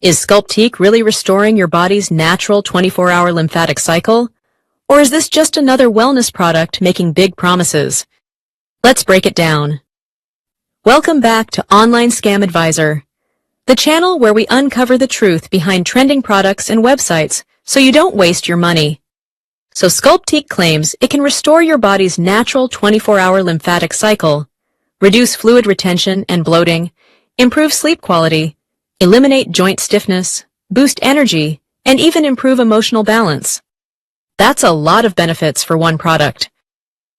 Is Sculptique really restoring your body's natural 24-hour lymphatic cycle? Or is this just another wellness product making big promises? Let's break it down. Welcome back to Online Scam Advisor, the channel where we uncover the truth behind trending products and websites so you don't waste your money. So Sculptique claims it can restore your body's natural 24-hour lymphatic cycle, reduce fluid retention and bloating, improve sleep quality, eliminate joint stiffness, boost energy, and even improve emotional balance. That's a lot of benefits for one product.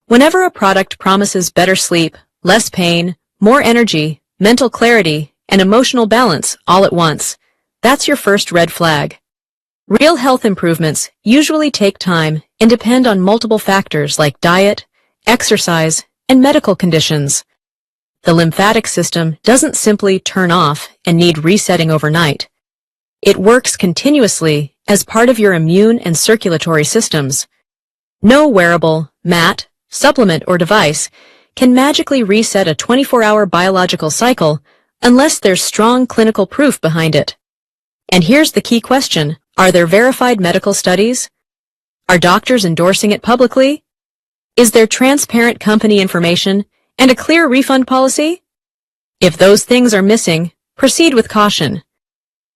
Whenever a product promises better sleep, less pain, more energy, mental clarity, and emotional balance all at once, that's your first red flag. Real health improvements usually take time and depend on multiple factors like diet, exercise, and medical conditions. The lymphatic system doesn't simply turn off and need resetting overnight. It works continuously as part of your immune and circulatory systems. No wearable, mat, supplement, or device can magically reset a 24-hour biological cycle unless there's strong clinical proof behind it. And here's the key question. Are there verified medical studies? Are doctors endorsing it publicly? Is there transparent company information and a clear refund policy? If those things are missing, proceed with caution.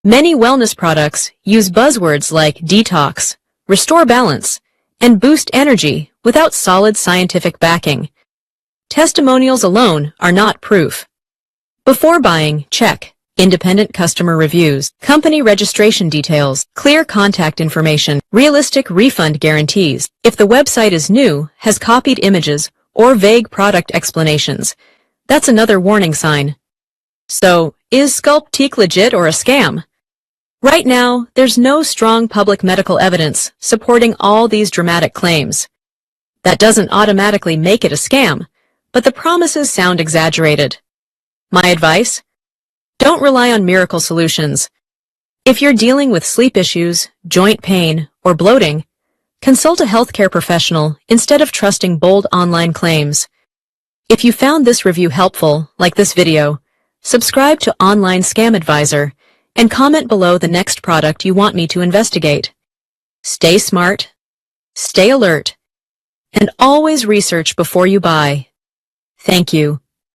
Many wellness products use buzzwords like detox, restore balance, and boost energy without solid scientific backing. Testimonials alone are not proof. Before buying, check independent customer reviews, company registration details, clear contact information, realistic refund guarantees. If the website is new, has copied images, or vague product explanations, that's another warning sign. So, is Sculptique legit or a scam? Right now, there's no strong public medical evidence supporting all these dramatic claims. That doesn't automatically make it a scam, but the promises sound exaggerated. My advice? Don't rely on miracle solutions. If you're dealing with sleep issues, joint pain, or bloating, consult a healthcare professional instead of trusting bold online claims. If you found this review helpful, like this video, subscribe to Online Scam Advisor and comment below the next product you want me to investigate. Stay smart, stay alert, and always research before you buy. Thank you.